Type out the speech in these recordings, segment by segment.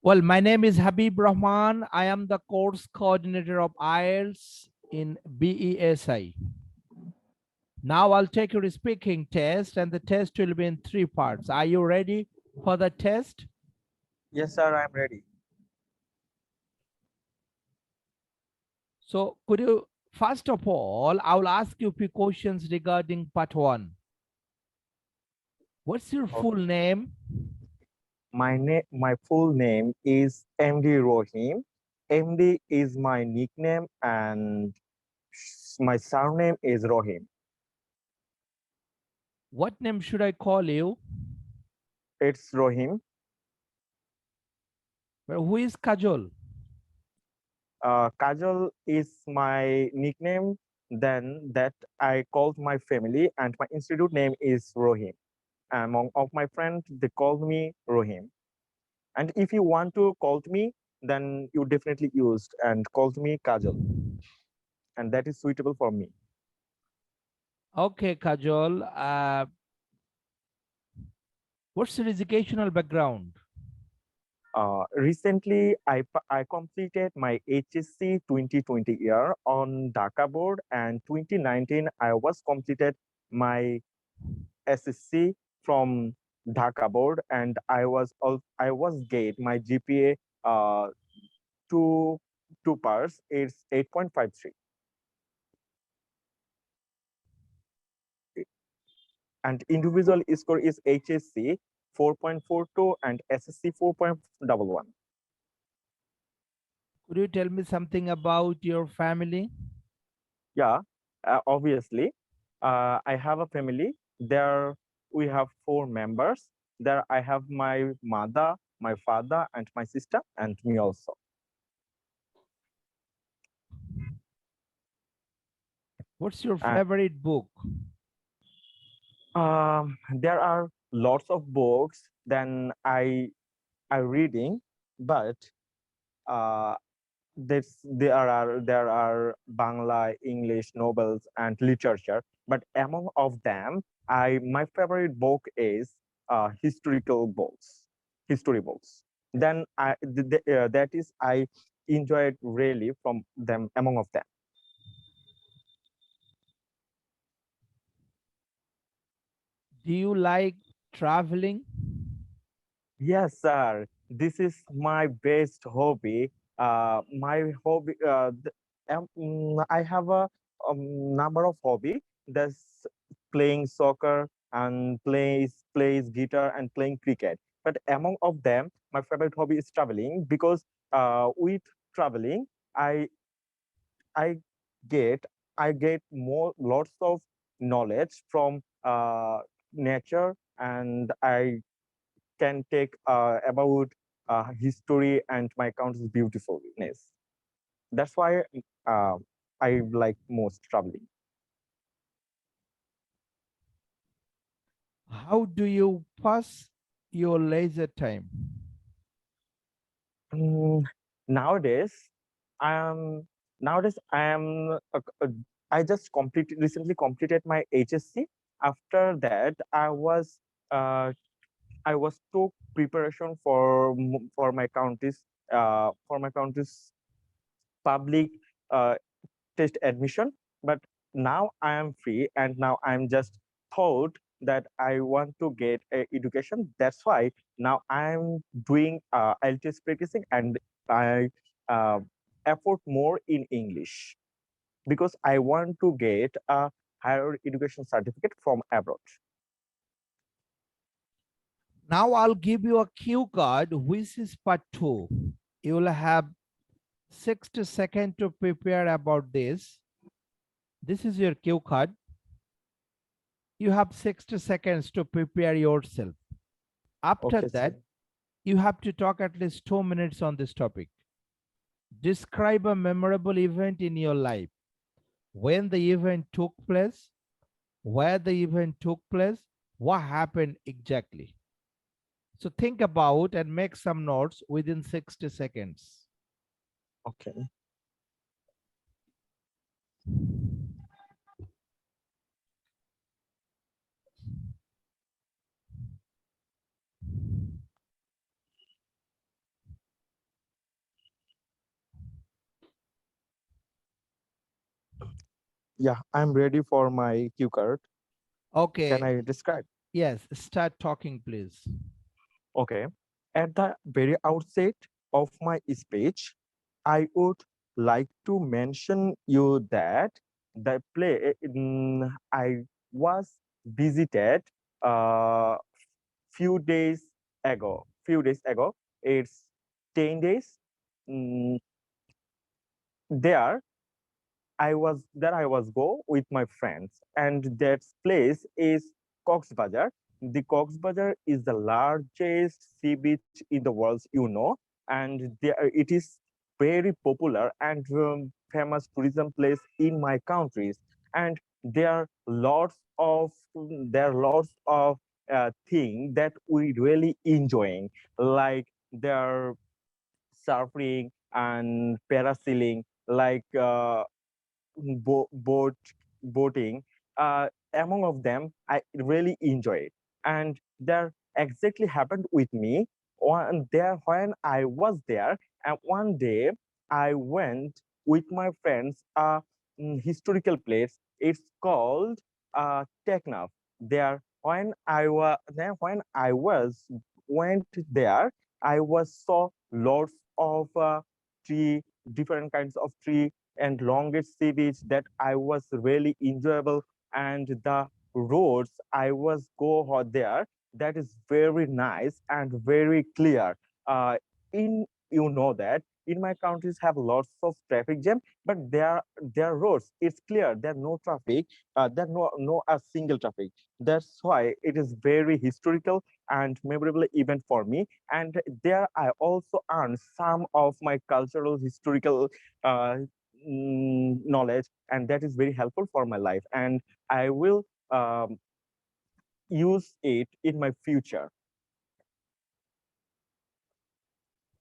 Well, my name is Habib Rahman. I am the course coordinator of IELTS in BESI. Now I'll take your speaking test, and the test will be in 3 parts. Are you ready for the test? Yes, sir, I'm ready. So could you, first of all, I will ask you a few questions regarding part one. What's your Okay. full name? My full name is MD Rohim. MD is my nickname and my surname is Rohim. What name should I call you? It's Rohim. Well, who is Kajol? Kajol is my nickname. Then that I called my family and my institute name is Rohim. Among of my friends, they called me Rohim. And if you want to call me, then you definitely used and called me Kajol. And that is suitable for me. Okay, Kajol. What's your educational background? Recently, I completed my HSC 2020 year on Dhaka board, and 2019 I was completed my SSC from Dhaka board, and I was get my GPA two two parts. It's 8.53, and individual score is HSC 4.42 and SSC 4.11. Could you tell me something about your family? Yeah, obviously. I have a family. There we have 4 members. There I have my mother, my father, and my sister, and me also. What's your And favorite book? there are lots of books then I reading, but uh, there are Bangla, English novels and literature. But among of them, I my favorite book is historical books, history books. Then that is I enjoyed really from them among of them. Do you like traveling? Yes, sir. This is my best hobby. My hobby. I have a number of hobby. That's playing soccer and plays guitar and playing cricket. But among of them, my favorite hobby is traveling because with traveling, I I get I get more lots of knowledge from nature, and I can take about history and my country's beautifulness. That's why uh, I like most traveling. How do you pass your leisure time? Mm, nowadays, I am I am I just recently completed my HSC. After that, uh, I was took preparation for my country's public uh, test admission. But now I am free, and now I'm just thought that I want to get a education. That's why now I'm doing IELTS practicing, and I uh, effort more in English because I want to get a higher education certificate from abroad. Now I'll give you a cue card, which is part two. You will have 60 seconds to prepare about this. This is your cue card. You have 60 seconds to prepare yourself. After Okay, that, sir. you have to talk at least 2 minutes on this topic. Describe a memorable event in your life. When the event took place, where the event took place, what happened exactly. So think about and make some notes within 60 seconds. Okay. Yeah, I'm ready for my cue card. Can Okay, I describe? yes, start talking, please. Okay. At the very outset of my speech, I would like to mention you that the play I was visited uh, few days ago. Few days ago, it's 10 days. Mm, there I was go with my friends, and that place is Cox's Bazar. The Cox's Bazar is the largest sea beach in the world, you know, and there it is very popular and famous tourism place in my countries. And there are lots of things that we really enjoying, like there are surfing and parasailing, like boat boating. Among of them, I really enjoy it, and that exactly happened with me. One there when I was there, and one day I went with my friends historical place. It's called Teknaf. There when I was went there, I was saw lots of tree, different kinds of tree and longest sea beach that I was really enjoyable, and the roads I was there, that is very nice and very clear. In you know that in my countries have lots of traffic jam, but their roads it's clear. There no traffic. There no a single traffic. That's why it is very historical and memorable event for me. And there I also earn some of my cultural historical uh, knowledge, and that is very helpful for my life, and I will um, use it in my future.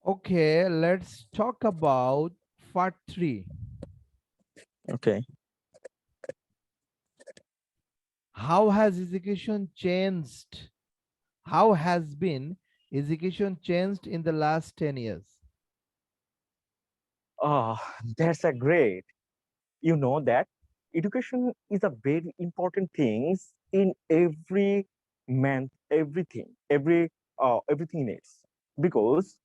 Okay, let's talk about part 3. Okay. How has education changed? How has been education changed in the last 10 years? Oh, that's a great. You know that education is a very important thing in every man, everything needs, because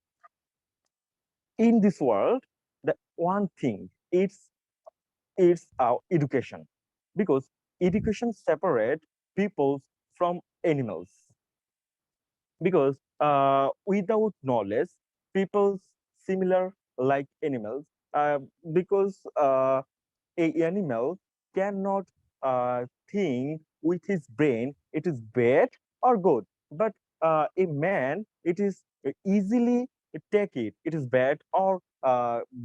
in this world, the one thing it's education, because education separate people from animals, because without knowledge people similar like animals, because a animal cannot think with his brain it is bad or good, but a man it is easily take it is bad or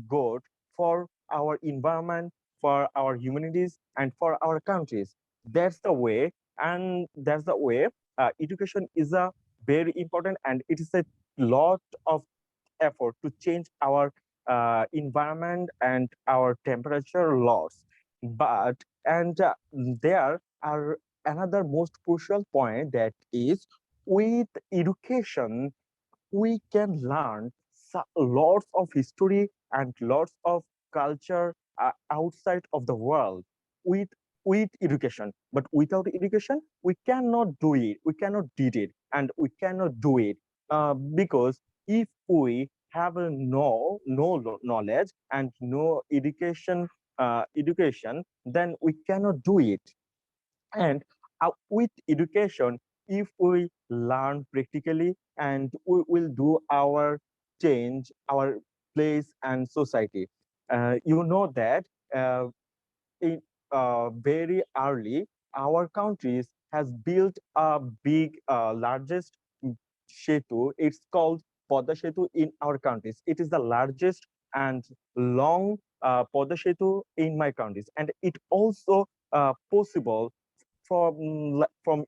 good for our environment, for our humanities and for our countries. That's the way, and that's the way education is a very important, and it is a lot of effort to change our environment and our temperature laws. But and there are another most crucial point, that is with education we can learn lots of history and lots of culture outside of the world with education. But without education we cannot do it, we cannot did it, and we cannot do it, because if we have no knowledge and no education, then we cannot do it. And with education, if we learn practically, and we will do our change our place and society. You know that uh, in very early our countries has built a big largest setu. It's called Podda Setu in our countries. It is the largest and long Podda Setu in my countries, and it also possible from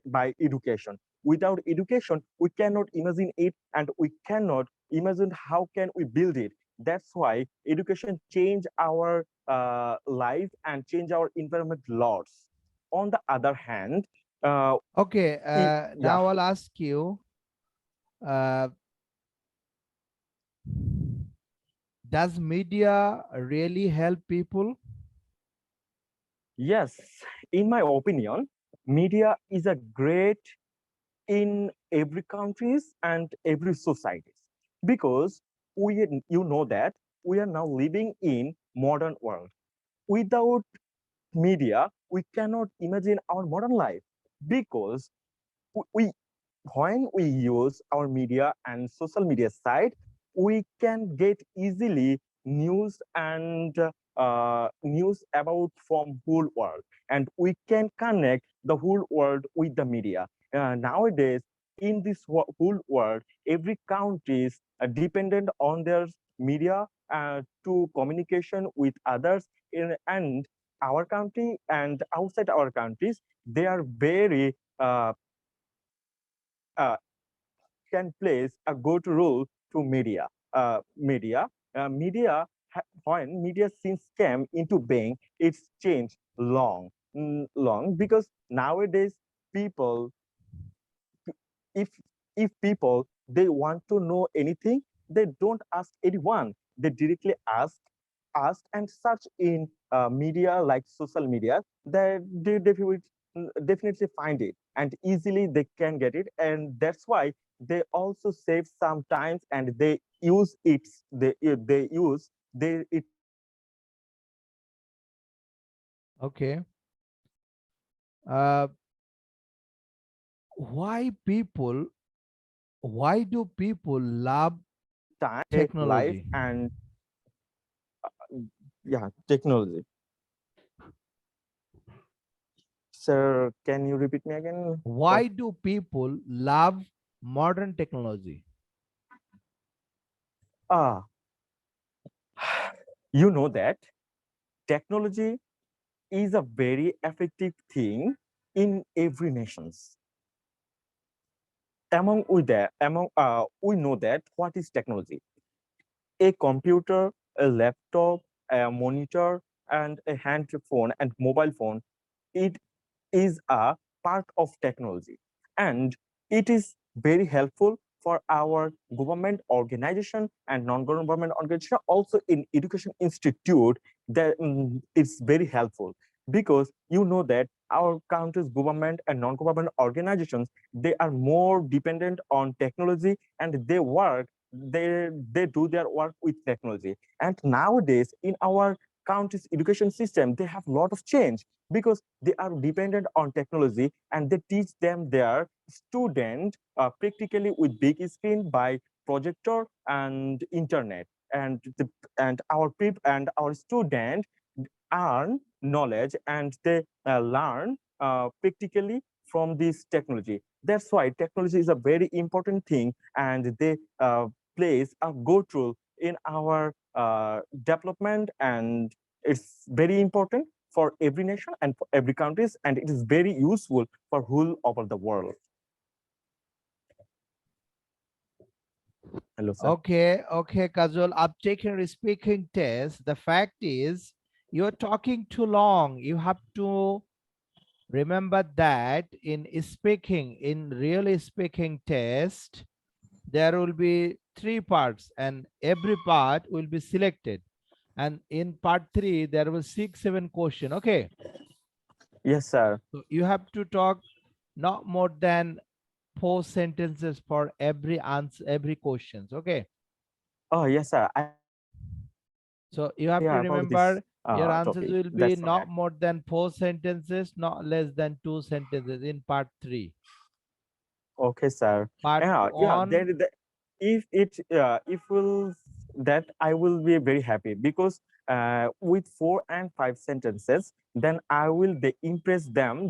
by education. Without education we cannot imagine it, and we cannot imagine how can we build it. That's why education change our life and change our environment laws. On the other hand, uh, Okay, yeah, now I'll ask you, uh, does media really help people? Yes, in my opinion, media is a great in every countries and every societies because you know that we are now living in modern world. Without media, we cannot imagine our modern life because we when we use our media and social media site, we can get easily news and news about from whole world, and we can connect the whole world with the media. Nowadays, in this whole world, every country is dependent on their media to communication with others and our country and outside our countries. They are very uh, can plays a good role to media. When media since came into being, it's changed long because nowadays people, if people they want to know anything, they don't ask anyone. They directly ask and search in media like social media. They definitely find it and easily they can get it, and that's why they also save some times and they use it. They use they it Okay. Uh, why people? Why do people love time take life technology? and yeah technology. Sir, can you repeat me again? Why do people love modern technology? Ah, you know that technology is a very effective thing in every nations. We know that what is technology. A computer, a laptop, a monitor, and a hand phone and mobile phone, it is a part of technology, and it is very helpful for our government organization and non-government organization. Also in education institute, that it's very helpful because you know that our country's government and non-government organizations, they are more dependent on technology and they do their work with technology. And nowadays in our country's education system, they have a lot of change because they are dependent on technology and they teach them their student practically with big screen by projector and internet, and our student earn knowledge and they learn practically from this technology. That's why technology is a very important thing, and they plays a good role in our development, and it's very important for every nation and for every countries, and it is very useful for whole over the world. Hello, sir. Okay, Kajol, I've taken a speaking test. The fact is, you're talking too long. You have to remember that in really speaking test, there will be three parts, and every part will be selected. And in part three, there will 6, 7 question. Okay, Yes, sir. so you have to talk not more than 4 sentences for every answer, every questions. Okay. Oh, yes, sir. I So you have to yeah about this remember your answers topic. will be That's why. not more than 4 sentences, not less than 2 sentences in part three. Okay, sir. Part Yeah. one, If it if will that I will be very happy because with 4 and 5 sentences, then I will impress them